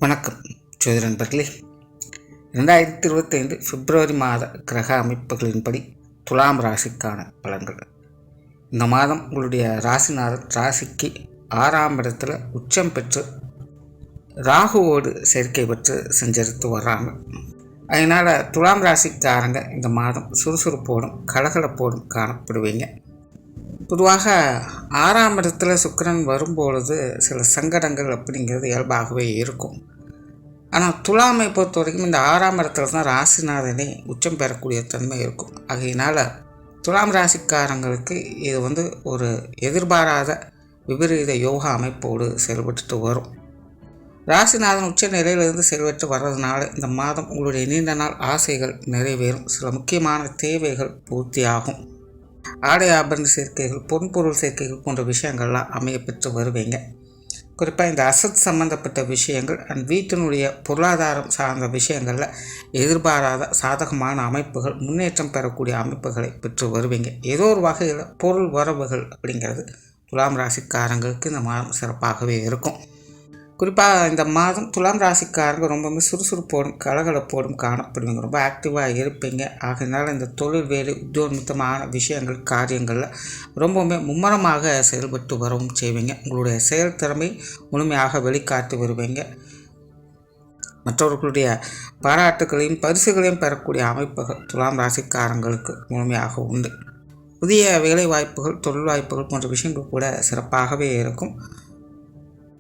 வணக்கம் ஜோதிட நண்பர்களே. 2025 பிப்ரவரி மாத கிரக அமைப்புகளின்படி துலாம் ராசிக்கான பலன்கள். இந்த மாதம் உங்களுடைய ராசிநாதன் ராசிக்கு 6ஆம் இடத்துல உச்சம் பெற்று ராகுவோடு சேர்க்கை பெற்று செஞ்சரித்து வர்றாங்க. அதனால் துலாம் ராசிக்காரங்க இந்த மாதம் சுறுசுறுப்போடும் கலகலப்போடும் காணப்படுவீங்க. பொதுவாக 6ஆம் இடத்துல சுக்கிரன் வரும்பொழுது சில சங்கடங்கள் அப்படிங்கிறது இயல்பாகவே இருக்கும். ஆனால் துலாமை பொறுத்த வரைக்கும் இந்த 6ஆம் இடத்துல தான் ராசிநாதனே உச்சம் பெறக்கூடிய தன்மை இருக்கும். ஆகையினால் துலாம் ராசிக்காரங்களுக்கு இது ஒரு எதிர்பாராத விபரீத யோகா அமைப்போடு செயல்பட்டு வரும். ராசிநாதன் உச்ச நிலையிலிருந்து செயல்பட்டு வர்றதுனால இந்த மாதம் உங்களுடைய நீண்ட நாள் ஆசைகள் நிறைவேறும். சில முக்கியமான தேவைகள் பூர்த்தியாகும். ஆடை ஆபரண சேர்க்கைகள், பொன்பொருள் சேர்க்கைகள் போன்ற விஷயங்கள்லாம் அமைய பெற்று வருவீங்க. குறிப்பாக இந்த அசத் சம்பந்தப்பட்ட விஷயங்கள் அண்ட் வீட்டினுடைய பொருளாதாரம் சார்ந்த விஷயங்களில் எதிர்பாராத சாதகமான அமைப்புகள், முன்னேற்றம் பெறக்கூடிய அமைப்புகளை பெற்று வருவீங்க. ஏதோ ஒரு வகையில் பொருள் வரவுகள் அப்படிங்கிறது துலாம் ராசிக்காரங்களுக்கு இந்த மாதம் சிறப்பாகவே இருக்கும். குறிப்பாக இந்த மாதம் துலாம் ராசிக்காரங்க ரொம்பவுமே சுறுசுறுப்போடும் கலகலப்போடும் காணப்படுவீங்க. ரொம்ப ஆக்டிவாக இருப்பீங்க. ஆகையினால இந்த தொழில் வேலை உத்தியோகமான விஷயங்கள் காரியங்களில் ரொம்பவுமே மும்முரமாக செயல்பட்டு வரவும் செய்வீங்க. உங்களுடைய செயல் திறமை முழுமையாக வெளிக்காட்டி வருவீங்க. மற்றவர்களுடைய பாராட்டுகளையும் பரிசுகளையும் பெறக்கூடிய அமைப்புகள் துலாம் ராசிக்காரங்களுக்கு முழுமையாக உண்டு. புதிய வேலை வாய்ப்புகள், தொழில் வாய்ப்புகள் போன்ற விஷயங்கள் கூட சிறப்பாகவே இருக்கும்.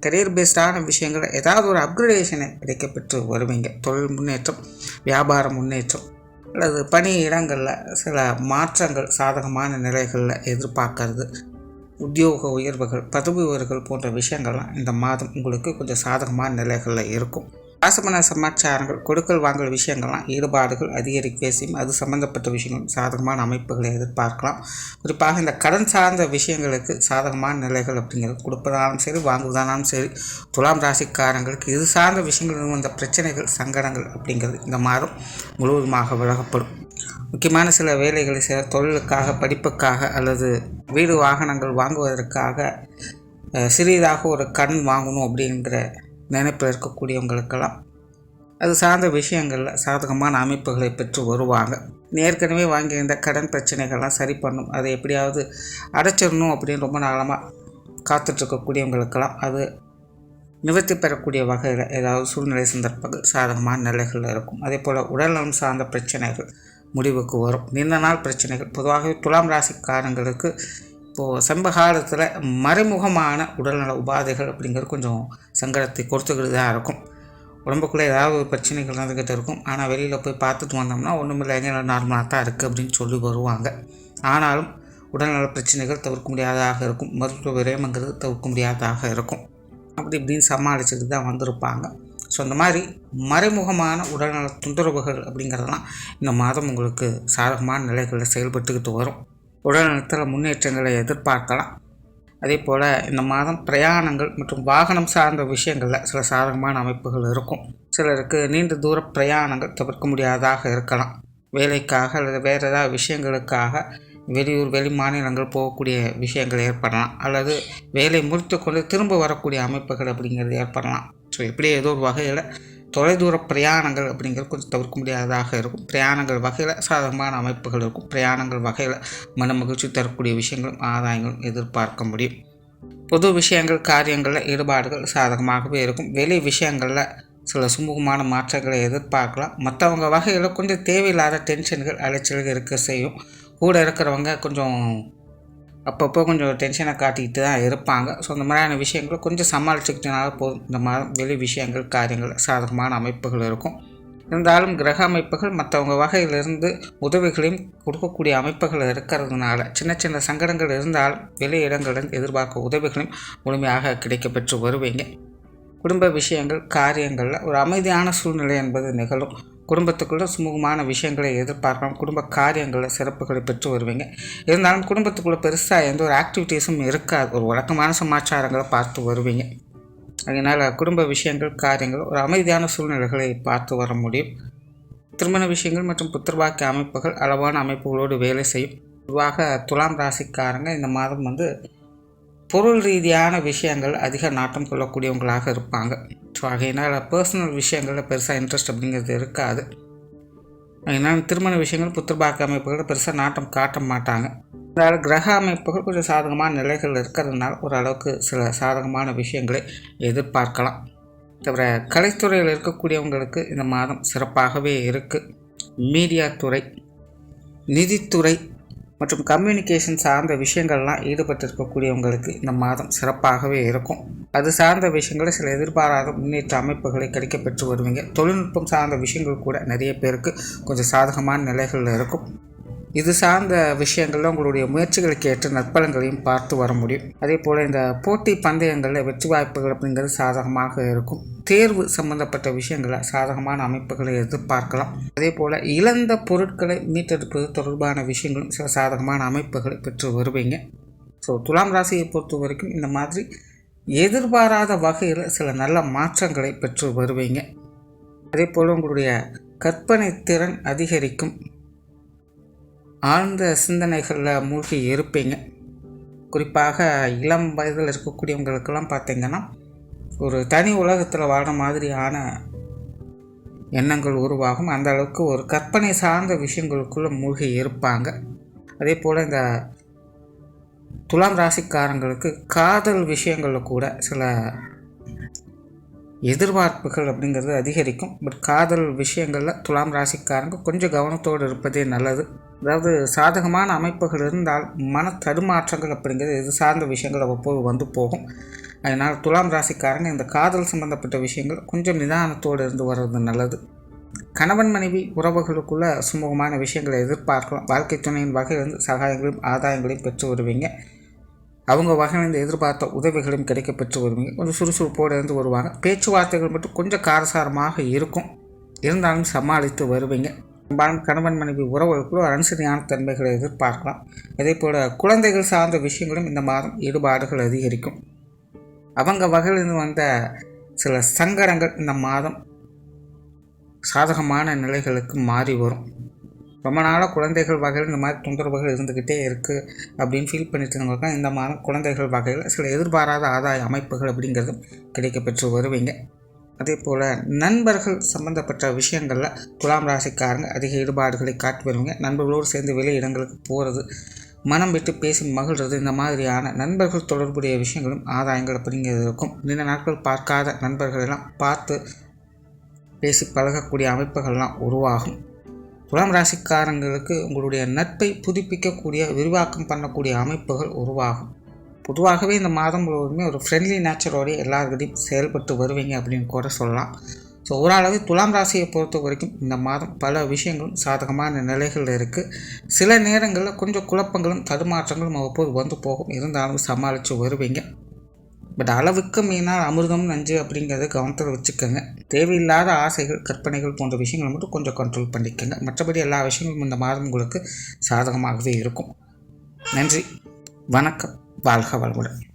கரியர் பேஸ்டான விஷயங்கள் ஏதாவது ஒரு அப்கிரேடேஷனை கிடைக்கப்பெற்று வருவீங்க. தொழில் முன்னேற்றம், வியாபார முன்னேற்றம் அல்லது பணி இடங்களில் சில மாற்றங்கள் சாதகமான நிலைகளில் எதிர்பார்க்கறது, உத்தியோக உயர்வுகள், பதவி உயர்வுகள் போன்ற விஷயங்கள்லாம் இந்த மாதம் உங்களுக்கு கொஞ்சம் சாதகமான நிலைகளில் இருக்கும். ராசமன சமாச்சாரங்கள், கொடுக்கல் வாங்கல் விஷயங்கள்லாம் ஈடுபாடுகள் அதிகரிக்கவே செய்யும். அது சம்பந்தப்பட்ட விஷயங்கள் சாதகமான அமைப்புகளை எதிர்பார்க்கலாம். குறிப்பாக இந்த கடன் சார்ந்த விஷயங்களுக்கு சாதகமான நிலைகள் அப்படிங்கிறது கொடுப்பதாலும் சரி வாங்குவதானாலும் சரி துலாம் ராசிக்காரங்களுக்கு இது சார்ந்த விஷயங்கள் வந்த பிரச்சனைகள், சங்கடங்கள் அப்படிங்கிறது இந்த மாதம் முழுவதுமாக விலகப்படும். முக்கியமான சில வேலைகளை சில தொழிலுக்காக, படிப்புக்காக அல்லது வீடு வாகனங்கள் வாங்குவதற்காக சிறியதாக ஒரு கடன் வாங்கணும் அப்படிங்கிற நினைப்பில் இருக்கக்கூடியவங்களுக்கெல்லாம் அது சார்ந்த விஷயங்களில் சாதகமான அமைப்புகளை பெற்று வருவாங்க. ஏற்கனவே வாங்கியிருந்த கடன் பிரச்சனைகள்லாம் சரி பண்ணும், அதை எப்படியாவது அடைச்சிடணும் அப்படின்னு ரொம்ப நாளமாக காத்துட்ருக்கக்கூடியவங்களுக்கெல்லாம் அது நிவர்த்தி பெறக்கூடிய வகையில் ஏதாவது சூழ்நிலை சந்தர்ப்பங்கள் சாதகமான நிலைகளில் இருக்கும். அதே போல் உடல்நலம் சார்ந்த பிரச்சனைகள் முடிவுக்கு வரும். நீண்ட நாள் பிரச்சனைகள் பொதுவாகவே துலாம் ராசிக்காரங்களுக்கு இப்போது சமீபகாலத்தில் மறைமுகமான உடல்நல உபாதைகள் அப்படிங்கிறது கொஞ்சம் சங்கடத்தை கொடுத்துக்கிட்டு தான் இருக்கும். உடம்புக்குள்ளே ஏதாவது ஒரு பிரச்சனைகள் நடந்துக்கிட்டு இருக்கும். ஆனால் வெளியில் போய் பார்த்துட்டு வந்தோம்னா ஒன்றுமில்லை, எங்கே நார்மலாக தான் இருக்குது அப்படின்னு சொல்லி வருவாங்க. ஆனாலும் உடல்நல பிரச்சனைகள் தவிர்க்க முடியாததாக இருக்கும். மருத்துவ விரயம்ங்கிறது தவிர்க்க முடியாததாக இருக்கும். அப்படி இப்படின்னு சமாளிச்சுட்டு தான் வந்திருப்பாங்க. ஸோ அந்த மாதிரி மறைமுகமான உடல்நல தொந்தரவுகள் அப்படிங்கிறதெல்லாம் இந்த மாதம் உங்களுக்கு சாதகமான நிலைகளில் செயல்பட்டுக்கிட்டு வரும். உடல்நலத்தில் முன்னேற்றங்களை எதிர்பார்க்கலாம். அதே போல் இந்த மாதம் பிரயாணங்கள் மற்றும் வாகனம் சார்ந்த விஷயங்களில் சில சாதகமான அமைப்புகள் இருக்கும். சிலருக்கு நீண்ட தூர பிரயாணங்கள் தவிர்க்க முடியாததாக இருக்கலாம். வேலைக்காக அல்லது வேறு ஏதாவது விஷயங்களுக்காக வெளியூர், வெளி மாநிலங்கள் போகக்கூடிய விஷயங்கள் ஏற்படலாம். அல்லது வேலை முடித்து கொண்டு திரும்ப வரக்கூடிய அமைப்புகள் அப்படிங்கிறது ஏற்படலாம். ஸோ இப்படி ஏதோ ஒரு வகையில் தொலைதூர பிரயாணங்கள் அப்படிங்கிறது கொஞ்சம் தவிர்க்க முடியாததாக இருக்கும். பிரயாணங்கள் வகையில் சாதகமான அமைப்புகள் இருக்கும். பிரயாணங்கள் வகையில் மன மகிழ்ச்சி தரக்கூடிய விஷயங்களும் ஆதாயங்களும் எதிர்பார்க்க முடியும். பொது விஷயங்கள், காரியங்களில் ஈடுபாடுகள் சாதகமாகவே இருக்கும். வெளி விஷயங்களில் சில சுமூகமான மாற்றங்களை எதிர்பார்க்கலாம். மற்றவங்க வகையில் கொஞ்சம் தேவையில்லாத டென்ஷன்கள், அலைச்சல்கள் இருக்க செய்யும். கூட இருக்கிறவங்க கொஞ்சம் அப்பப்போ கொஞ்சம் டென்ஷனை காட்டிக்கிட்டு தான் இருப்பாங்க. ஸோ அந்த மாதிரியான விஷயங்களை கொஞ்சம் சமாளிச்சுக்கிட்டனால போதும். இந்த மாதிரி வெளி விஷயங்கள், காரியங்கள் சாதகமான அமைப்புகள் இருக்கும். இருந்தாலும் கிரக அமைப்புகள் மற்றவங்க வகையிலிருந்து உதவிகளையும் கொடுக்கக்கூடிய அமைப்புகள் இருக்கிறதுனால சின்ன சின்ன சங்கடங்கள் இருந்தாலும் வெளி இடங்களுடன் எதிர்பார்க்க உதவிகளையும் முழுமையாக கிடைக்கப்பெற்று வருவீங்க. குடும்ப விஷயங்கள், காரியங்களில் ஒரு அமைதியான சூழ்நிலை என்பது நிகழும். குடும்பத்துக்குள்ளே சுமூகமான விஷயங்களை எதிர்பார்க்கலாம். குடும்ப காரியங்களில் சிறப்புகளை பெற்று வருவீங்க. இருந்தாலும் குடும்பத்துக்குள்ளே பெருசாக எந்த ஒரு ஆக்டிவிட்டீஸும் இருக்காது. ஒரு வழக்கமான சமாச்சாரங்களை பார்த்து வருவீங்க. அதனால் குடும்ப விஷயங்கள், காரியங்கள் ஒரு அமைதியான சூழ்நிலைகளை பார்த்து வர முடியும். திருமண விஷயங்கள் மற்றும் புத்திரபாக்கிய அமைப்புகள் அளவான அமைப்புகளோடு வேலை செய்யும். பொதுவாக துலாம் ராசிக்காரங்க இந்த மாதம் பொருள் ரீதியான விஷயங்கள் அதிக நாட்டம் கொள்ளக்கூடியவங்களாக இருப்பாங்க. ஸோ ஆகையினால் பர்சனல் விஷயங்களில் பெருசாக இன்ட்ரெஸ்ட் அப்படிங்கிறது இருக்காது. அதனால் திருமண விஷயங்கள் புத்திரபாக்க அமைப்புகளை பெருசாக நாட்டம் காட்ட மாட்டாங்க. அதனால் கிரக அமைப்புகள் கொஞ்சம் சாதகமான நிலைகள் இருக்கிறதுனால ஓரளவுக்கு சில சாதகமான விஷயங்களை எதிர்பார்க்கலாம். தவிர கலைத்துறையில் இருக்கக்கூடியவங்களுக்கு இந்த மாதம் சிறப்பாகவே இருக்குது. மீடியா துறை, நிதித்துறை மற்றும் கம்யூனிகேஷன் சார்ந்த விஷயங்கள்லாம் ஈடுபட்டிருக்கக்கூடியவங்களுக்கு இந்த மாதம் சிறப்பாகவே இருக்கும். அது சார்ந்த விஷயங்களில் சில எதிர்பாராத முன்னேற்ற அமைப்புகளை கிடைக்க பெற்று வருவீங்க. தொழில்நுட்பம் சார்ந்த விஷயங்கள் கூட நிறைய பேருக்கு கொஞ்சம் சாதகமான நிலைகளில் இருக்கும். இது சார்ந்த விஷயங்களில் உங்களுடைய முயற்சிகளுக்கு ஏற்ற நற்பலன்களையும் பார்த்து வர முடியும். அதே போல் இந்த போட்டி பந்தயங்களில் வெற்றி வாய்ப்புகள் அப்படிங்கிறது சாதகமாக இருக்கும். தேர்வு சம்பந்தப்பட்ட விஷயங்களை சாதகமான அமைப்புகளை எதிர்பார்க்கலாம். அதே போல் இழந்த பொருட்களை மீட்டெடுப்பது தொடர்பான விஷயங்களும் சில சாதகமான அமைப்புகளை பெற்று வருவீங்க. ஸோ துலாம் ராசியை பொறுத்த வரைக்கும் இந்த மாதிரி எதிர்பாராத வகையில் சில நல்ல மாற்றங்களை பெற்று வருவீங்க. அதே போல் உங்களுடைய கற்பனை திறன் அதிகரிக்கும். ஆழ்ந்த சிந்தனைகளில் மூழ்கி இருப்பீங்க. குறிப்பாக இளம் வயதில் இருக்கக்கூடியவங்களுக்கெல்லாம் பார்த்திங்கன்னா ஒரு தனி உலகத்தில் வாழ மாதிரியான எண்ணங்கள் உருவாகும். அந்த அளவுக்கு ஒரு கற்பனை சார்ந்த விஷயங்களுக்குள்ளே மூழ்கி இருப்பாங்க. அதே போல் இந்த துலாம் ராசிக்காரங்களுக்கு காதல் விஷயங்களில் கூட சில எதிர்பார்ப்புகள் அப்படிங்கிறது அதிகரிக்கும். பட் காதல் விஷயங்களில் துலாம் ராசிக்காரங்க கொஞ்சம் கவனத்தோடு இருப்பதே நல்லது. அதாவது சாதகமான அமைப்புகள் இருந்தால் மன தடுமாற்றங்கள் அப்படிங்கிறது இது சார்ந்த விஷயங்கள் அவ்வப்போது வந்து போகும். அதனால் துலாம் ராசிக்காரங்க இந்த காதல் சம்பந்தப்பட்ட விஷயங்கள் கொஞ்சம் நிதானத்தோடு இருந்து வர்றது நல்லது. கணவன் மனைவி உறவுகளுக்குள்ள சுமூகமான விஷயங்களை எதிர்பார்க்கலாம். வாழ்க்கை துணையின் வகையிலிருந்து சகாயங்களையும் ஆதாயங்களையும் பெற்று வருவீங்க. அவங்க வகையிலிருந்து எதிர்பார்த்த உதவிகளையும் கிடைக்க பெற்று வருவீங்க. கொஞ்சம் சுறுசுறுப்போடு இருந்து வருவாங்க. பேச்சுவார்த்தைகள் மட்டும் கொஞ்சம் காரசாரமாக இருக்கும், இருந்தாலும் சமாளித்து வருவீங்க. கணவன் மனைவி உறவுகளுக்குள்ள அனுசரியான தன்மைகளை எதிர்பார்க்கலாம். அதே போல் குழந்தைகள் சார்ந்த விஷயங்களும் இந்த மாதம் ஈடுபாடுகள் அதிகரிக்கும். அவங்க வகையிலிருந்து வந்த சில சங்கடங்கள் இந்த மாதம் சாதகமான நிலைகளுக்கு மாறி வரும். ரொம்ப நாளாக குழந்தைகள் வகையில் இந்த மாதிரி தொந்தரவுகள் இருந்துக்கிட்டே இருக்குது அப்படின்னு ஃபீல் பண்ணிட்டு இருந்தவங்களுக்கு இந்த மாதம் குழந்தைகள் வகையில் சில எதிர்பாராத ஆதாய அமைப்புகள் அப்படிங்கிறதும் கிடைக்க பெற்று வருவீங்க. அதே போல் நண்பர்கள் சம்மந்தப்பட்ட விஷயங்களில் துலாம் ராசிக்காரங்க அதிக ஈடுபாடுகளை காட்டி வருவீங்க. நண்பர்களோடு சேர்ந்து வெளி இடங்களுக்கு போகிறது, மனம் விட்டு பேசி மகிழ்கிறது, இந்த மாதிரியான நண்பர்கள் தொடர்புடைய விஷயங்களும் ஆதாயங்கள் அப்படிங்கிறது இருக்கும். நீண்ட நாட்கள் பார்க்காத நண்பர்களெல்லாம் பார்த்து பேசி பழகக்கூடிய அமைப்புகள்லாம் உருவாகும். துலாம் ராசிக்காரங்களுக்கு உங்களுடைய நட்பை புதுப்பிக்கக்கூடிய விரிவாக்கம் பண்ணக்கூடிய அமைப்புகள் உருவாகும். பொதுவாகவே இந்த மாதம் முழுவதுமே ஒரு ஃப்ரெண்ட்லி நேச்சரோடைய எல்லாருக்கிட்டையும் செயல்பட்டு வருவீங்க அப்படின்னு கூட சொல்லலாம். ஸோ ஓரளவு துலாம் ராசியை பொறுத்த வரைக்கும் இந்த மாதம் பல விஷயங்களும் சாதகமான நிலைகள் இருக்குது. சில நேரங்களில் கொஞ்சம் குழப்பங்களும் தடுமாற்றங்களும் அவ்வப்போது வந்து போகும், இருந்தாலும் சமாளித்து வருவீங்க. பட் அளவுக்கு மீனால் அமிர்தம் நஞ்சு அப்படிங்கிறத கவனத்தில் வச்சுக்கோங்க. தேவையில்லாத ஆசைகள், கற்பனைகள் போன்ற விஷயங்களை மட்டும் கொஞ்சம் கண்ட்ரோல் பண்ணிக்கோங்க. மற்றபடி எல்லா விஷயங்களும் இந்த மாதம் உங்களுக்கு சாதகமாகவே இருக்கும். நன்றி, வணக்கம், வாழ்க வளமுடன்.